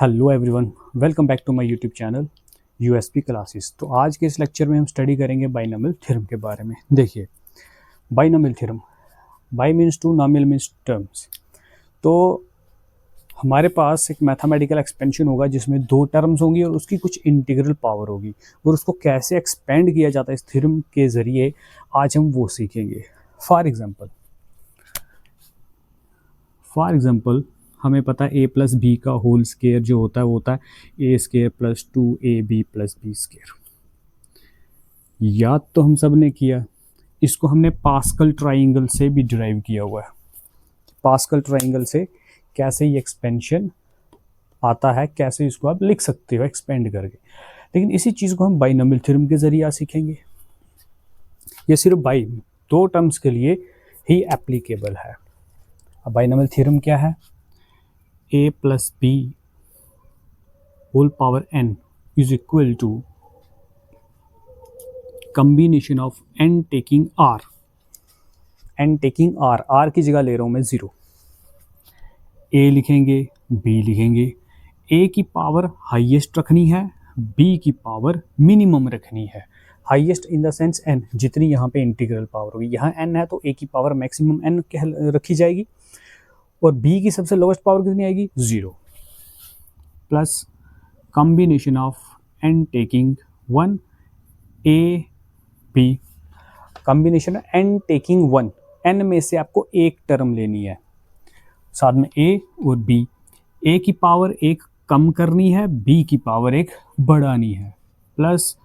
Hello everyone, welcome back to my YouTube channel USP classes. तो आज के इस लेक्चर में हम स्टडी करेंगे बाइनोमियल थ्योरम के बारे में। देखिए, binomial theorem, bi means two, nominal means terms. तो हमारे पास एक मैथमेटिकल एक्सपेंशन होगा जिसमें दो टर्म्स होंगी और उसकी कुछ इंटीग्रल पावर होगी, और उसको कैसे एक्सपेंड किया जाता है इस थ्योरम के ज़रिए आज हम वो सीखेंगे। फॉर एग्जाम्पल हमें पता है ए प्लस बी का होल स्केयर जो होता है वो होता है A square plus 2ab plus B square. याद तो हम सब ने किया, इसको हमने पास्कल ट्राइंगल से भी डिराइव किया हुआ है। पास्कल ट्राइंगल से कैसे ये एक्सपेंशन आता है, कैसे इसको आप लिख सकते हो एक्सपेंड करके। लेकिन इसी चीज़ को हम बाइनोमियल थ्योरम के ज़रिए आज सीखेंगे। ये सिर्फ बाई दो टर्म्स के लिए ही एप्लीकेबल है। अब बाइनोमियल थ्योरम क्या है? a plus b whole power n is equal to combination of n taking r r की जगह ले रहा हूं मैं 0। a लिखेंगे, b लिखेंगे। a की पावर हाईएस्ट रखनी है, b की पावर मिनिमम रखनी है। Highest in the sense n, जितनी यहाँ पे इंटीग्रल पावर होगी, यहाँ n है तो a की पावर मैक्सिमम n रखी जाएगी, और b की सबसे लोवेस्ट पावर कितनी आएगी? 0 plus combination of n taking 1 a b। Combination n taking 1, n में से आपको एक टर्म लेनी है, साथ में a और b। a की पावर एक कम करनी है, b की पावर एक बढ़ानी है, plus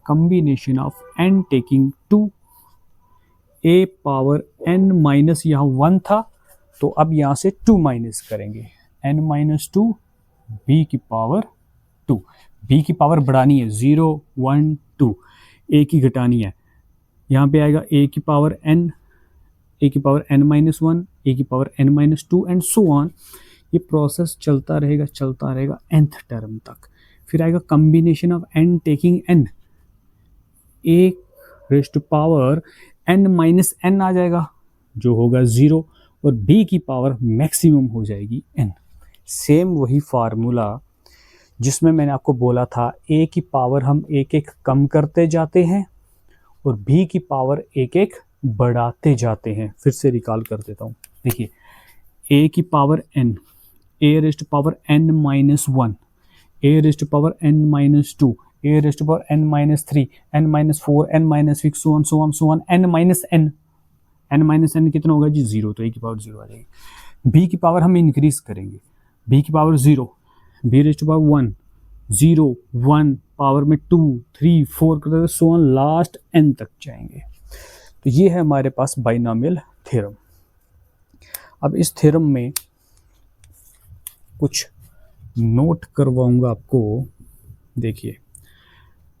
combination of n taking 2 a power n minus, यहाँ 1 था तो अब यहाँ से 2 माइनस करेंगे, n माइनस 2 b की पावर 2। b की पावर बढ़ानी है, 0 1 2, a की घटानी है, यहाँ पे आएगा a की पावर n, a की पावर n माइनस 1, a की power n minus 2 and so on. ये प्रोसेस चलता रहेगा nth टर्म तक। फिर आएगा combination of n taking n, a raise to power n minus n आ जाएगा जो होगा 0, और b की पावर मैक्सिमम हो जाएगी n। सेम वही फार्मूला जिसमें मैंने आपको बोला था a की पावर हम एक एक कम करते जाते हैं और b की पावर एक एक बढ़ाते जाते हैं। फिर से रिकॉल कर देता हूँ। देखिए, a की power n, a raise to power n minus 1, a raise to power n minus 2, a raise to power n minus 3, n minus 4, n minus 6, so on n minus n। n minus n कितना होगा जी? 0, तो a की power 0 आ जाएगी। b की power हम increase करेंगे, b की power 0, b raise to power 1, 0 1 power में 2 3 4 करते सो ऑन लास्ट n तक जाएंगे। तो ये है हमारे पास बाइनोमियल थ्योरम। अब इस थ्योरम में कुछ नोट करवाऊंगा आपको। देखिए,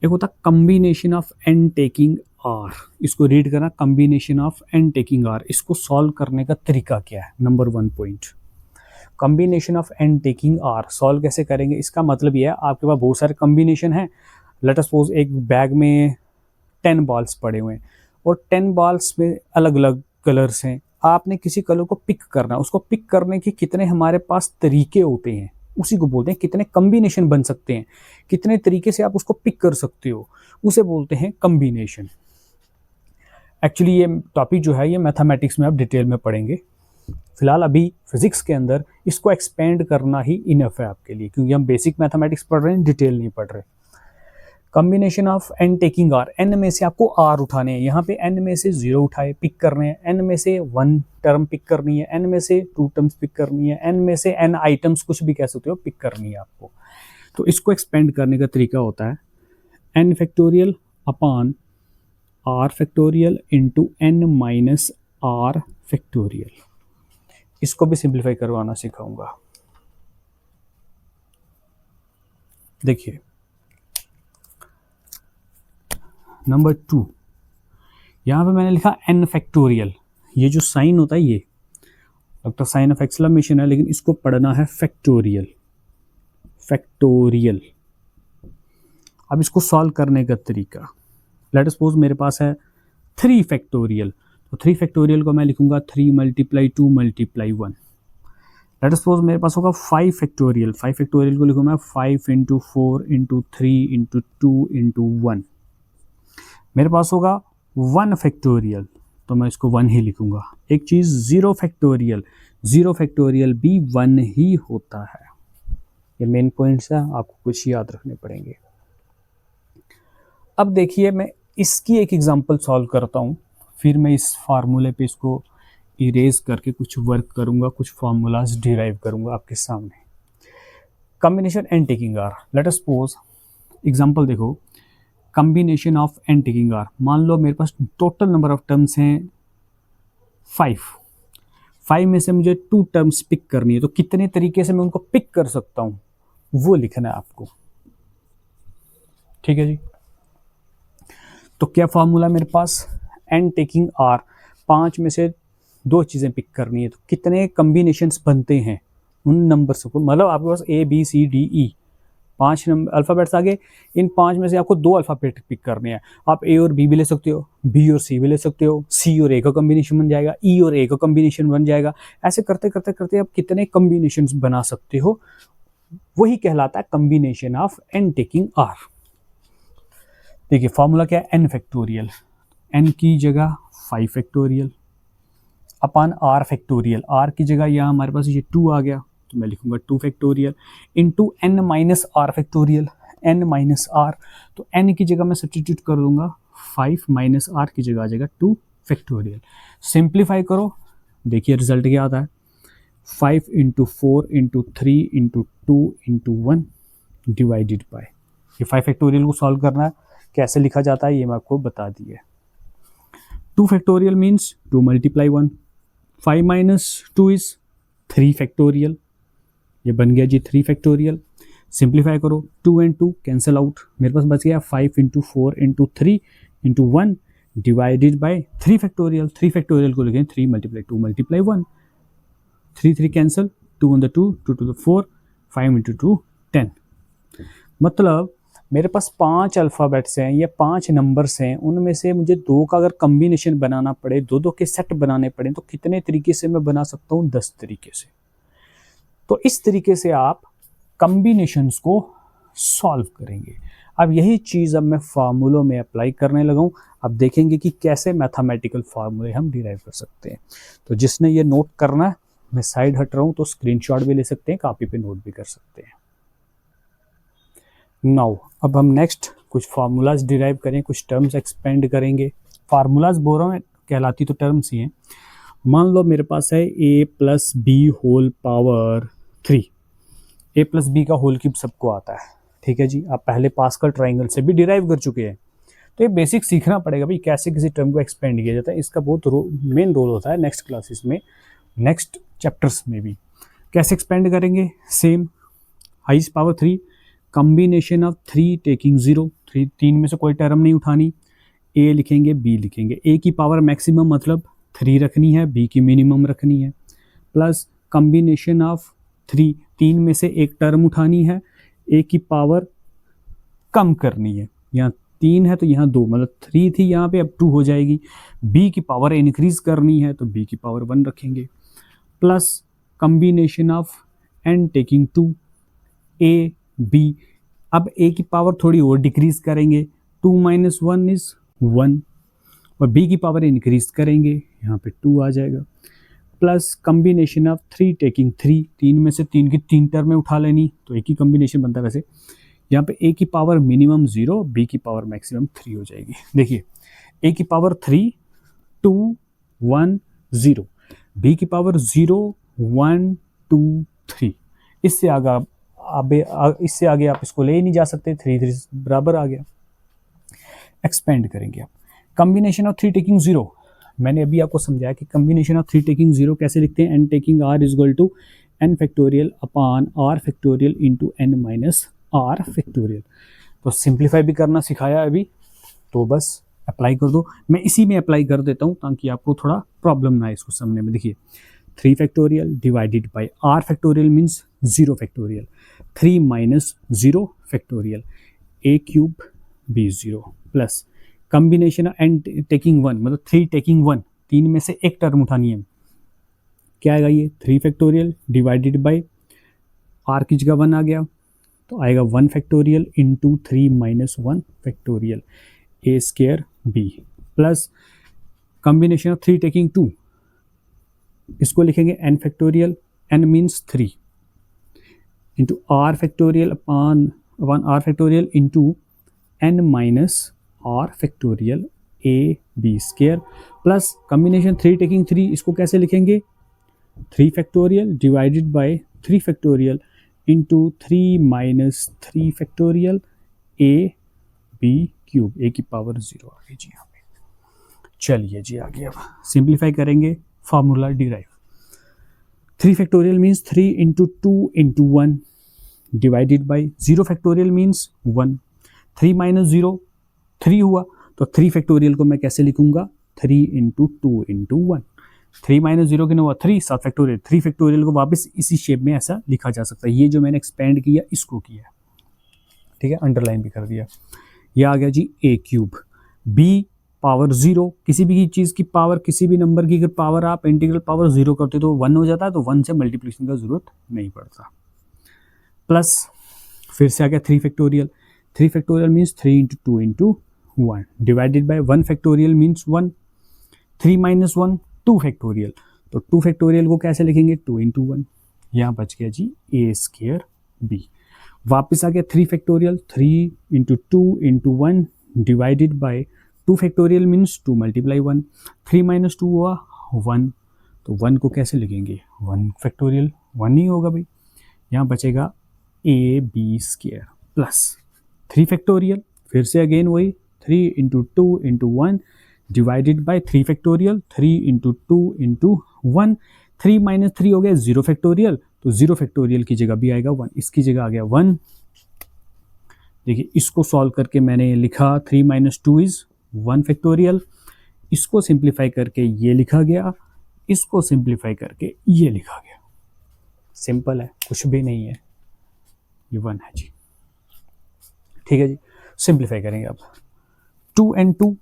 एक होता combination of n taking r, इसको रीड करना, combination of n taking r। इसको सॉल्व करने का तरीका क्या है? Number 1 point, combination of n taking r solve कैसे करेंगे? इसका मतलब ये है, आपके पास बहुत सारे कॉम्बिनेशन हैं। लेट अस सपोज एक बैग में 10 बॉल्स पड़े हुए हैं और 10 बॉल्स में अलग अलग कलर्स हैं। आपने किसी कलर को पिक करना है, उसको पिक करने के कितने हमारे पास तरीके होते हैं, उसी को बोलते हैं कितने कॉम्बिनेशन बन सकते हैं, कितने तरीके से आप उसको पिक कर सकते हो, उसे बोलते हैं कॉम्बिनेशन। एक्चुअली ये टॉपिक जो है ये मैथमेटिक्स में आप डिटेल में पढ़ेंगे। फिलहाल अभी फिजिक्स के अंदर इसको एक्सपेंड करना ही इनफ है आपके लिए, क्योंकि हम बेसिक मैथमेटिक्स पढ़ रहे हैं, डिटेल नहीं पढ़ रहे। Combination of n taking r, n में से आपको r उठाने हैं, यहाँ पे n में से 0 उठाए पिक करने हैं, n में से 1 टर्म पिक करनी है, n में से 2 टर्म्स पिक करनी है, n में से n आइटम्स कुछ भी कह सकते हो पिक करनी है आपको। तो इसको एक्सपेंड करने का तरीका होता है n factorial upon r factorial into n minus r factorial. इसको भी सिंप्लीफाई करवाना सिखाऊंगा। देखिए, नंबर 2, यहाँ पे मैंने लिखा n फैक्टोरियल। ये जो साइन होता है ये लगता साइन ऑफ एक्सक्लेमेशन है, लेकिन इसको पढ़ना है फैक्टोरियल। फैक्टोरियल। अब इसको सॉल्व करने का तरीका, लेट अस सपोज मेरे पास है 3 फैक्टोरियल, तो 3 फैक्टोरियल को मैं लिखूंगा 3 × 2 × 1। लेट सपोज मेरे पास होगा 5 फैक्टोरियल, 5 फैक्टोरियल को लिखूँ मैं 5 इंटू 4 इंटू 3 इंटू 2 इंटू 1। मेरे पास होगा 1 फैक्टोरियल, तो मैं इसको 1 ही लिखूंगा। एक चीज़ 0 फैक्टोरियल, 0 फैक्टोरियल भी 1 ही होता है। ये मेन पॉइंट्स है, आपको कुछ याद रखने पड़ेंगे। अब देखिए मैं इसकी एक एग्जांपल सॉल्व करता हूँ, फिर मैं इस फार्मूले पे इसको इरेज करके कुछ वर्क करूँगा, कुछ फार्मूलाज डिराइव करूँगा आपके सामने। Combination n taking r, let us suppose example देखो, combination of n taking r. मान लो मेरे पास टोटल नंबर ऑफ टर्म्स हैं 5 में से मुझे 2 टर्म्स पिक करनी है, तो कितने तरीके से मैं उनको पिक कर सकता हूँ वो लिखना है आपको। ठीक है जी, तो क्या फॉर्मूला मेरे पास, एंड टेकिंग आर, 5 में से 2 चीज़ें पिक करनी है, तो कितने कम्बिनेशंस बनते हैं उन नंबर्स को, मतलब आपके पास A B C D E 5 number alphabets आगे, इन 5 में से आपको 2 अल्फ़ाबेट पिक करने हैं। आप ए और बी भी ले सकते हो, बी और सी भी ले सकते हो, सी और ए का कॉम्बिनेशन बन जाएगा, ई और ए का कॉम्बिनेशन बन जाएगा। ऐसे करते करते करते आप कितने कॉम्बिनेशंस बना सकते हो, वही कहलाता है combination of N taking R. देखिए फॉर्मूला क्या है, एन फैक्टोरियल, एन की जगह 5 factorial upon R factorial, R की जगह यहाँ हमारे पास ये 2 आ गया, तो मैं लिखूंगा 2 factorial into N minus are factorial, N minus R, तो एन की जगह मैं सब्सटीट्यूट कर दूंगा 5 माइनस आर की जगह आ जाएगा 2 फैक्टोरियल। सिंप्लीफाई करो, देखिए रिजल्ट क्या आता है, 5 into 4 into 3 into 2 into 1 divided by, ये 5 फैक्टोरियल को सॉल्व करना है, कैसे लिखा जाता है ये मैं आपको बता दिए। 2 factorial means 2 multiply 1, 5 minus 2 is 3 factorial, ये बन गया जी 3 फैक्टोरियल। सिंप्लीफाई करो, 2 एंड 2 कैंसिल आउट, मेरे पास बच गया 5 into 4 into 3 into 1 divided by 3 factorial. 3 factorial को लिखें 3 मल्टीप्लाई 2 मल्टीप्लाई 1, 3 3 कैंसिल, 2 1 2 2 2 4, 5 इंटू 2 10। मतलब मेरे पास 5 अल्फ़ाबेट्स हैं या 5 नंबर्स हैं, उनमें से मुझे 2 का अगर कम्बिनेशन बनाना पड़े, 2 के सेट बनाने पड़े, तो कितने तरीके से मैं बना सकता हूँ, 10 तरीके से। तो इस तरीके से आप कम्बिनेशंस को सॉल्व करेंगे। अब यही चीज़ अब मैं फार्मूलों में अप्लाई करने लगा हूँ। अब देखेंगे कि कैसे मैथमेटिकल फार्मूले हम डिराइव कर सकते हैं। तो जिसने ये नोट करना है, मैं साइड हट रहा हूँ तो स्क्रीनशॉट भी ले सकते हैं, कॉपी पे नोट भी कर सकते हैं। नाउ अब हम नेक्स्ट कुछ फार्मूलाज डिराइव करें, कुछ टर्म्स एक्सपेंड करेंगे। फार्मूलाज बोल रहा हूँ, कहलाती तो टर्म्स ही हैं। मान लो मेरे पास है a plus B whole power 3, a plus B का होल क्यूब सबको आता है, ठीक है जी। आप पहले पास्कल ट्राइंगल से भी डिराइव कर चुके हैं, तो ये बेसिक सीखना पड़ेगा भाई कैसे किसी टर्म को एक्सपेंड किया जाता है। इसका बहुत मेन रोल होता है नेक्स्ट क्लासेस में, नेक्स्ट चैप्टर्स में भी। कैसे एक्सपेंड करेंगे, same highest power 3, combination of 3 taking 0, 3 में से कोई टर्म नहीं उठानी, a लिखेंगे b लिखेंगे, a की पावर मैक्सिमम मतलब 3 रखनी है, b की मिनिमम रखनी है, प्लस कॉम्बिनेशन ऑफ 3 में से एक टर्म उठानी है, a की पावर कम करनी है, यहाँ 3 है तो यहाँ 2, मतलब 3 थी यहाँ पे अब 2 हो जाएगी, b की पावर इंक्रीज करनी है तो b की पावर 1 रखेंगे, plus combination of n taking 2 a b, अब a की पावर थोड़ी और डिक्रीज करेंगे, 2 माइनस 1 इज 1, और b की पावर इंक्रीज करेंगे, यहाँ पे 2 आ जाएगा, प्लस कॉम्बिनेशन ऑफ 3 टेकिंग 3, 3 में से 3 की 3 टर्में उठा लेनी, तो एक ही कॉम्बिनेशन बनता है। वैसे यहाँ पे a की पावर मिनिमम 0, b की पावर मैक्सिमम 3 हो जाएगी। देखिए a की पावर 3 2 1 0, b की पावर 0 1 2 3, इससे आगे आप इसको ले ही नहीं जा सकते, 3 3 बराबर आ गया। एक्सपेंड करेंगे आप, कॉम्बिनेशन ऑफ 3 टेकिंग 0, मैंने अभी आपको समझाया कि कॉम्बिनेशन ऑफ 3 टेकिंग 0 कैसे लिखते हैं, n taking r is equal to n factorial upon r factorial into n minus r factorial. तो सिंप्लीफाई भी करना सिखाया अभी, तो बस अप्लाई कर दो। मैं इसी में अप्लाई कर देता हूँ ताकि आपको थोड़ा प्रॉब्लम ना आए इसको समझने में। देखिए 3 factorial divided by r factorial means 0 factorial, 3 minus 0 factorial, a cube b 0, plus combination of n taking 1 मतलब 3 टेकिंग 1, 3 में से एक टर्म उठानी है, क्या आएगा ये 3 फैक्टोरियल डिवाइडेड बाय आर की जगह 1 आ गया तो आएगा 1 factorial into 3 minus 1 factorial A square B plus combination of 3 taking 2, इसको लिखेंगे n factorial, n means 3 into r factorial upon r factorial into n minus are factorial A B square plus combination 3 taking 3, इसको कैसे लिखेंगे 3 factorial divided by 3 factorial into 3 minus 3 factorial A B cube A की power 0 आ गई जी यहाँ पे। चलिए जी आगे अब सिंप्लीफाई करेंगे, formula derive 3 factorial means 3 into 2 into 1 divided by 0 factorial means 1, 3 minus 0 3 हुआ तो 3 फैक्टोरियल को मैं कैसे लिखूंगा 3 इंटू 2 इंटू 1, 3 माइनस 0 कितना हुआ 3, 7 फैक्टोरियल, 3 फैक्टोरियल को वापस इसी शेप में ऐसा लिखा जा सकता है। ये जो मैंने एक्सपेंड किया इसको किया, ठीक है, अंडरलाइन भी कर दिया। ये आ गया जी ए क्यूब बी पावर 0, किसी भी चीज़ की पावर, किसी भी नंबर की अगर पावर आप इंटीग्रल पावर 0 करते हो तो 1 हो जाता है, तो 1 से मल्टीप्लिकेशन का जरूरत नहीं पड़ता। प्लस फिर से आ गया 3 factorial, 3 factorial means 3 into 2 into 1 divided by 1 factorial means 1, 3 minus 1 2 factorial, तो 2 फैक्टोरियल को कैसे लिखेंगे 2 इंटू 1, यहाँ बच गया जी ए स्केयर बी। वापस आ गया 3 factorial, 3 into 2 into 1 divided by 2 factorial means 2 multiply 1, 3 minus 2 हुआ 1, तो 1 को कैसे लिखेंगे 1 फैक्टोरियल 1 ही होगा भाई, यहाँ बचेगा A B square plus 3 factorial, फिर से अगेन वही 3 into 2 into 1 divided by 3 factorial, 3 into 2 into 1, 3 minus 3 हो गया 0 फैक्टोरियल, तो 0 फैक्टोरियल की जगह भी आएगा 1, इसकी जगह आ गया 1। देखिए इसको सॉल्व करके मैंने लिखा 3 माइनस 2 इज 1 फैक्टोरियल, इसको सिंप्लीफाई करके ये लिखा गया, इसको सिंप्लीफाई करके ये लिखा गया, सिंपल है, कुछ भी नहीं है, ये 1 है जी। ठीक है जी, सिंप्लीफाई करेंगे अब 2 and 2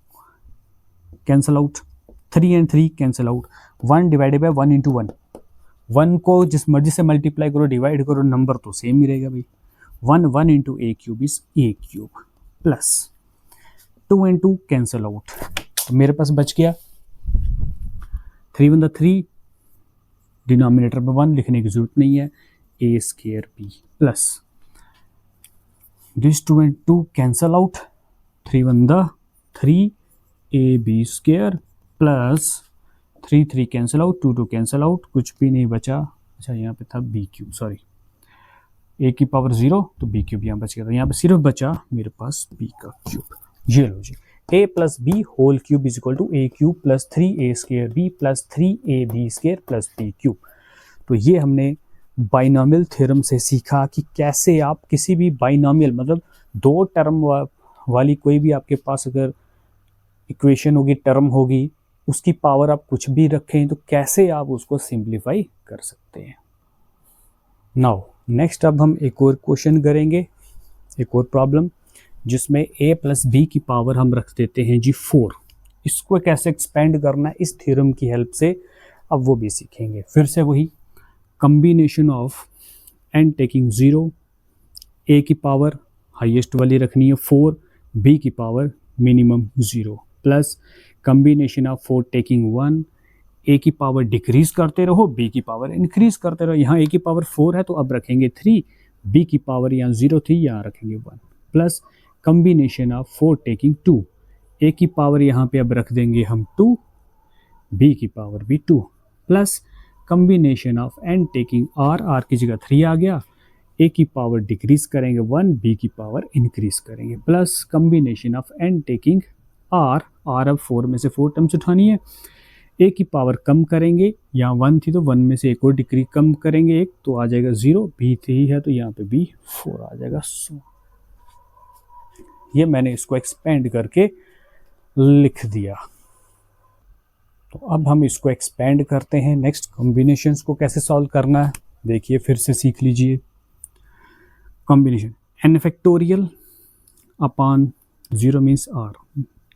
cancel out, 3 and 3 cancel out, 1 divided by 1 into 1, 1 को जिस मर्जी से मल्टीप्लाई करो डिवाइड करो नंबर तो सेम ही रहेगा भाई, 1 into A cube is a cube plus 2 and 2 cancel out, तो मेरे पास बच गया 3 1 3, डिनोमिनेटर में 1 लिखने की जरूरत नहीं है, A square B plus this 2 and 2 cancel out, 3 1 3 A B square plus 3 3 cancel out, 2 2 cancel out, कुछ भी नहीं बचा, अच्छा यहाँ पे था बी क्यूब, सॉरी ए की पावर 0 तो बी क्यूब यहाँ बच गया, तो यहाँ पे सिर्फ बचा मेरे पास बी का क्यूब। ये लो जी A plus B whole cube is equal to A cube plus 3 A square B plus 3 A B square plus B cube. तो ये हमने बाइनोमियल थ्योरम से सीखा कि कैसे आप किसी भी बाइनोमियल मतलब 2 टर्म वाली कोई भी आपके पास अगर इक्वेशन होगी, टर्म होगी, उसकी पावर आप कुछ भी रखें तो कैसे आप उसको सिंप्लीफाई कर सकते हैं। नाउ नेक्स्ट अब हम एक और क्वेश्चन करेंगे, एक और प्रॉब्लम जिसमें a प्लस बी की पावर हम रख देते हैं जी 4, इसको कैसे एक्सपेंड करना है इस थ्योरम की हेल्प से अब वो भी सीखेंगे। फिर से वही combination of n taking 0, a की पावर हाईएस्ट वाली रखनी है 4, b की power minimum 0 plus combination of 4 taking 1, a की पावर डिक्रीज करते रहो, b की पावर इंक्रीज करते रहो। यहाँ a की पावर 4 है तो अब रखेंगे 3, b की पावर यहाँ 0 थी यहाँ रखेंगे 1 plus combination of 4 taking 2, a की पावर यहाँ पे अब रख देंगे हम 2, b की पावर भी 2 plus combination of n taking r की जगह 3 आ गया, a की पावर डिक्रीज करेंगे 1, b की पावर इंक्रीज करेंगे plus combination of n taking r अब 4 में से 4 टर्म्स उठानी है, a की पावर कम करेंगे, यहाँ 1 थी तो 1 में से एक और डिक्रीज कम करेंगे 1 तो आ जाएगा 0, b 3 है तो यहाँ पे b 4 आ जाएगा। सो ये मैंने इसको एक्सपेंड करके लिख दिया। तो अब हम इसको एक्सपेंड करते हैं, नेक्स्ट कॉम्बिनेशंस को कैसे सॉल्व करना है देखिए फिर से सीख लीजिए। Combination n factorial upon 0 means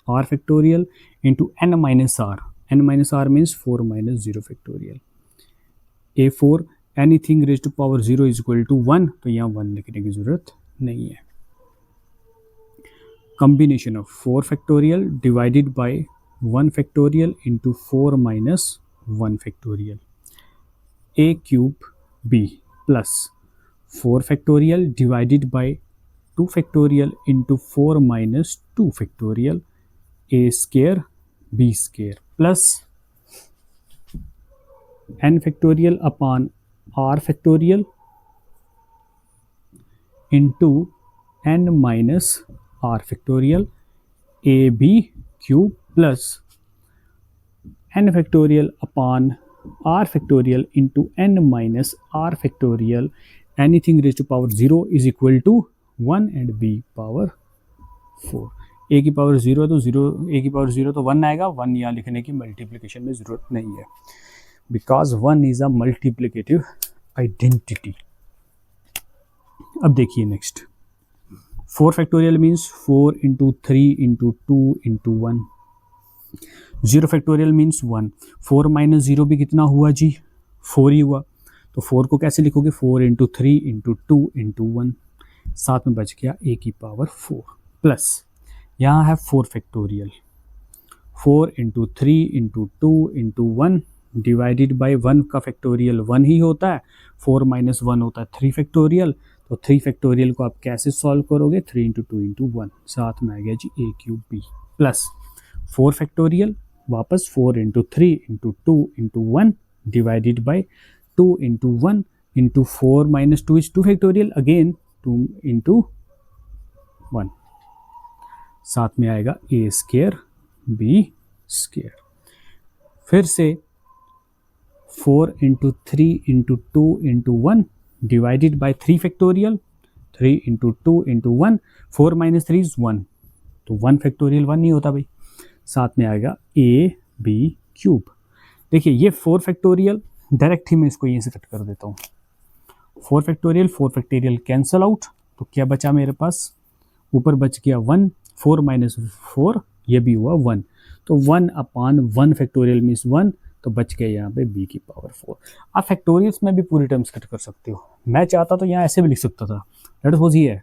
r factorial into n minus r means 4 minus 0 factorial A4 anything raise to power 0 is equal to 1, तो यहाँ 1 लिखने की ज़रूरत नहीं है. Combination of 4 factorial divided by 1 factorial into 4 minus 1 factorial. A cube B plus 4 factorial divided by 2 factorial into 4 minus 2 factorial A square B square plus n factorial upon r factorial into n minus r factorial ab cube plus n factorial upon r factorial into n minus r factorial anything raised to power 0 is equal to 1 and b power 4. a की power 0 है तो 0, a की power 0 तो 1 आएगा. 1 यहाँ लिखने की multiplication में ज़रूरत नहीं है, because 1 is a multiplicative identity. अब देखिए next, 4 factorial means 4 into 3 into 2 into 1. 0 factorial means 1. 4 minus 0 भी कितना हुआ जी? 4 ही हुआ. तो 4 को कैसे लिखोगे? 4 इंटू 3 इंटू 2 इंटू 1. साथ में बच गया a की पावर 4 प्लस यहाँ है 4 factorial. 4 into 3 into 2 into 1 divided by 1 का फैक्टोरियल 1 ही होता है. 4 माइनस 1 होता है 3 फैक्टोरियल. तो 3 फैक्टोरियल को आप कैसे सॉल्व करोगे? 3 इंटू 2 इंटू 1. साथ में आ गया जी a cube b plus 4 factorial वापस 4 into 3 into 2 into 1 divided by 2 into 1 into 4 minus 2 is 2 factorial again 2 into 1. साथ में आएगा a स्क्वायर b स्क्वायर. फिर से 4 into 3 into 2 into 1 divided by 3 factorial. 3 into 2 into 1. 4 minus 3 is 1, तो 1 factorial 1 नहीं होता भाई. साथ में आएगा a b क्यूब. देखिए ये 4 फैक्टोरियल डायरेक्ट ही मैं इसको यहीं से कट कर देता हूँ. 4 फैक्टोरियल कैंसल आउट. तो क्या बचा मेरे पास? ऊपर बच गया 1. 4 माइनस 4 ये भी हुआ 1. तो 1 अपान 1 फैक्टोरियल मीन्स 1. तो बच गया यहाँ पे b की पावर 4. आप फैक्टोरियल्स में भी पूरी टर्म्स कट कर सकते हो. मैं चाहता तो यहाँ ऐसे भी लिख सकता था. लेट सपोज ये है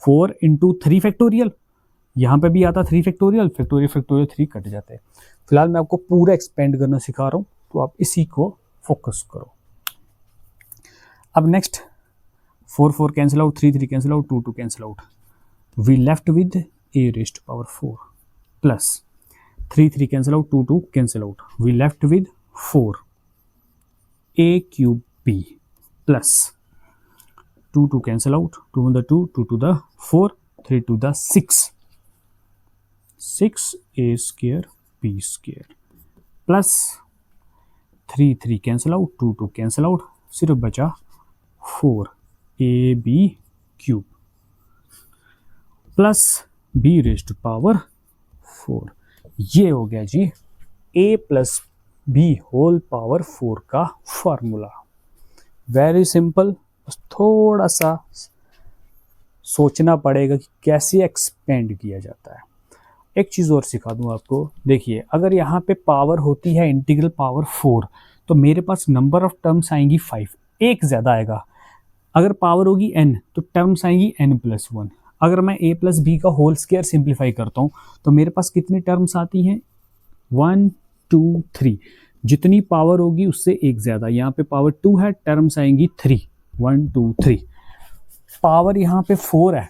4 इंटू 3 फैक्टोरियल. यहाँ पे भी आता 3 फैक्टोरियल. फैक्टोरियल 3 कट जाते हैं. फिलहाल मैं आपको पूरा एक्सपेंड करना सिखा रहा हूँ, तो आप इसी को फोकस करो. अब next 4 cancel out, 3 cancel out, 2 cancel out. We left with a raised to power 4 plus 3 cancel out, 2 cancel out. We left with 4 a cube b plus 2 cancel out, 2 to the 2, 2 to the 4, 3 to the 6 a square b square plus 3 cancel out, 2 cancel out. सिर्फ बचा 4 a b cube plus b raise to power 4. ये हो गया जी a plus b whole power 4 का formula. Very simple. बस थोड़ा सा सोचना पड़ेगा कि कैसे एक्सपेंड किया जाता है. एक चीज़ और सिखा दूं आपको. देखिए अगर यहाँ पे पावर होती है इंटीग्रल पावर 4, तो मेरे पास नंबर ऑफ टर्म्स आएंगी 5. एक ज़्यादा आएगा. अगर पावर होगी n तो टर्म्स आएंगी n+1. अगर मैं a प्लस बी का होल स्क्वायर सिंप्लीफाई करता हूँ तो मेरे पास कितनी टर्म्स आती हैं? 1 2 3. जितनी पावर होगी उससे एक ज़्यादा. यहाँ पे पावर 2 है, टर्म्स आएंगी 3. 1 2 3. पावर यहाँ पे 4 है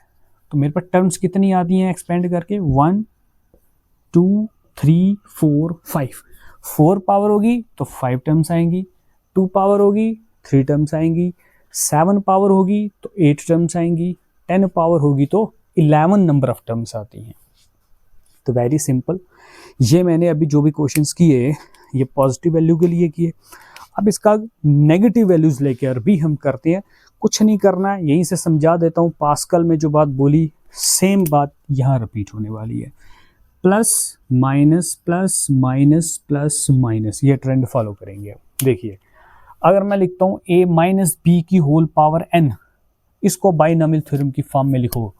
तो मेरे पास टर्म्स कितनी आती हैं एक्सपेंड करके? 1 2 3 4 5. 4 पावर होगी तो 5 टर्म्स आएंगी. 2 पावर होगी 3 टर्म्स आएंगी. 7 पावर होगी तो 8 टर्म्स आएंगी. 10 पावर होगी तो 11 नंबर ऑफ टर्म्स आती हैं. तो वेरी सिंपल. ये मैंने अभी जो भी क्वेश्चंस किए ये पॉजिटिव वैल्यू के लिए किए. अब इसका नेगेटिव वैल्यूज लेकर भी हम करते हैं. कुछ नहीं करना है, यहीं से समझा देता हूँ. पास्कल में जो बात बोली सेम बात यहाँ रिपीट होने वाली है. Plus minus plus minus plus minus, ये ट्रेंड फॉलो करेंगे. देखिए अगर मैं लिखता हूँ a माइनस बी की होल पावर n, इसको बाइनॉमियल थ्योरम की फॉर्म में लिखो.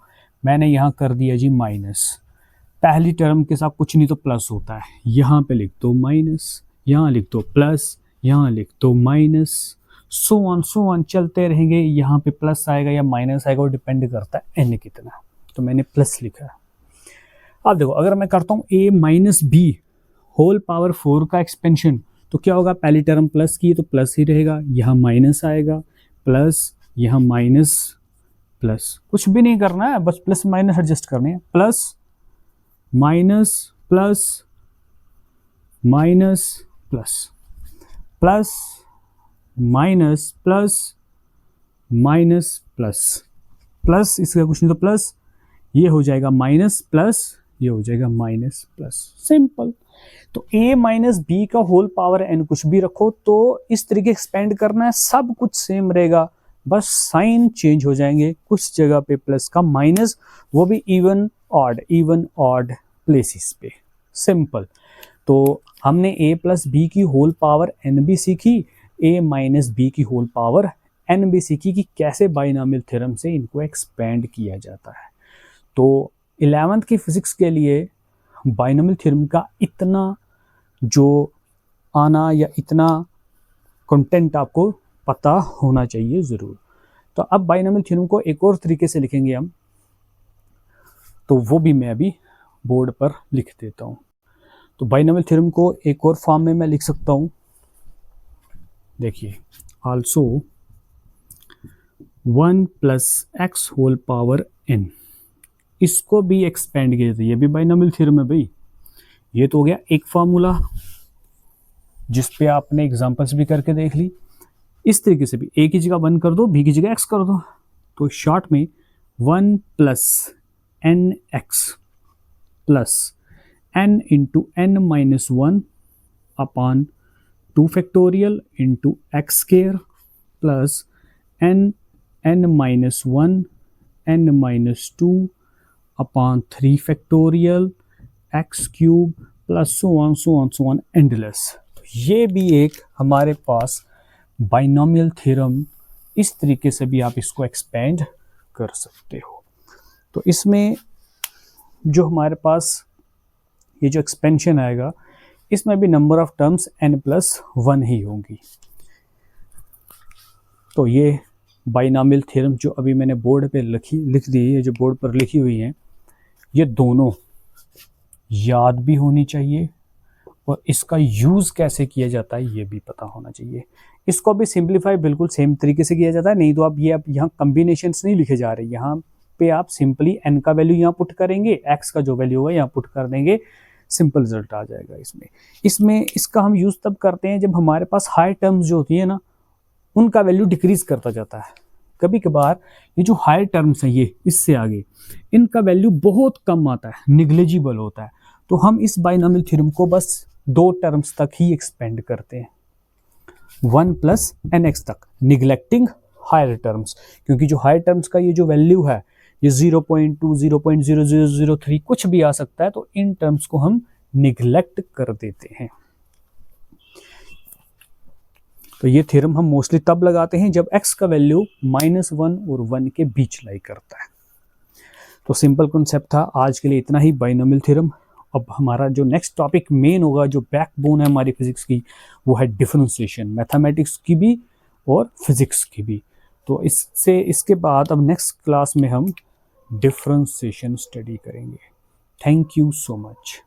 मैंने यहाँ कर दिया जी माइनस. पहली टर्म के साथ कुछ नहीं तो प्लस होता है. यहाँ पे लिख दो माइनस, यहाँ लिख दो प्लस, यहाँ लिख दो माइनस, सो ऑन चलते रहेंगे। यहाँ पे प्लस आएगा या माइनस आएगा, वो डिपेंड करता है n कितना, तो मैंने प्लस लिखा है। अब देखो अगर मैं करता हूँ a minus B whole power 4 का एक्सपेंशन, तो क्या होगा, पहली टर्म प्लस की तो प्लस ही रहेगा, यहाँ माइनस आएगा, प्लस यहाँ माइनस प्लस, कुछ भी नहीं करना है, बस प्लस माइनस एडजस्ट करने हैं, plus minus plus minus plus plus minus plus minus plus plus, इसका कुछ नहीं तो प्लस, ये हो जाएगा माइनस प्लस, ये हो जाएगा माइनस प्लस, सिंपल। तो a माइनस बी का होल पावर n कुछ भी रखो तो इस तरीके एक्सपेंड करना है, सब कुछ सेम रहेगा, बस साइन चेंज हो जाएंगे, कुछ जगह पे प्लस का माइनस, वो भी इवन ऑड प्लेसेस पे, सिंपल। तो हमने a प्लस बी की होल पावर n भी सीखी, a माइनस बी की होल पावर n भी सीखी कि कैसे बाइनोमियल थ्योरम से इनको एक्सपेंड किया जाता है। तो 11th की फिजिक्स के लिए बाइनोमियल थ्योरम का इतना जो आना या इतना कंटेंट आपको पता होना चाहिए ज़रूर। तो अब बाइनोमियल थ्योरम को एक और तरीके से लिखेंगे हम, तो वो भी मैं अभी बोर्ड पर लिख देता हूँ। तो बाइनोमियल थ्योरम को एक और फॉर्म में मैं लिख सकता हूँ, देखिए, also 1 plus X whole power n, इसको भी एक्सपेंड किया था, ये भी बाइनोमियल थ्योरम है भाई। ये तो हो गया एक फार्मूला जिस पे आपने एग्जांपल्स भी करके देख ली। इस तरीके से भी a की जगह 1 कर दो, b की जगह x कर दो, तो शॉर्ट में 1 plus N X plus n into N minus 1 upon 2 factorial into X square plus n minus 1 n minus 2 upon 3 factorial X cube plus so on endless. ये भी एक हमारे पास बाइनोमियल थ्योरम, इस तरीके से भी आप इसको एक्सपेंड कर सकते हो। तो इसमें जो हमारे पास ये जो एक्सपेंशन आएगा, इसमें भी number of terms n plus 1 ही होंगी। तो ये बाइनोमियल थ्योरम जो अभी मैंने बोर्ड पे लिख दी है, जो बोर्ड पर लिखी हुई हैं, ये दोनों याद भी होनी चाहिए और इसका यूज़ कैसे किया जाता है ये भी पता होना चाहिए। इसको भी सिंप्लीफाई बिल्कुल सेम तरीके से किया जाता है, नहीं तो आप ये यहाँ कम्बिनेशंस नहीं लिखे जा रहे, यहाँ पे आप सिंपली n का वैल्यू यहाँ पुट करेंगे, x का जो वैल्यू होगा यहाँ पुट कर देंगे, सिंपल रिजल्ट आ जाएगा। इसमें इसका हम यूज़ तब करते हैं जब हमारे पास हाई टर्म्स जो होती है ना, उनका वैल्यू डिक्रीज करता जाता है। कभी कभार ये जो हाई टर्म्स हैं, ये इससे आगे इनका वैल्यू बहुत कम आता है, निग्लिजिबल होता है, तो हम इस बाइनोमियल थ्योरम को बस 2 टर्म्स तक ही एक्सपेंड करते हैं, 1 प्लस एन एक्स तक, निगलेक्टिंग हायर टर्म्स, क्योंकि जो हायर टर्म्स का ये जो वैल्यू है ये 0.2 0.0003 कुछ भी आ सकता है, तो इन टर्म्स को हम निगलेक्ट कर देते हैं। तो ये थ्योरम हम मोस्टली तब लगाते हैं जब x का वैल्यू -1 और 1 के बीच लाई करता है। तो सिंपल कॉन्सेप्ट था, आज के लिए इतना ही बाइनोमियल थ्योरम। अब हमारा जो नेक्स्ट टॉपिक मेन होगा, जो बैकबोन है हमारी फिजिक्स की, वो है डिफरेंशिएशन, मैथमेटिक्स की भी और फिजिक्स की भी। तो इसके बाद अब नेक्स्ट क्लास में हम डिफरेंशिएशन स्टडी करेंगे। Thank you so much.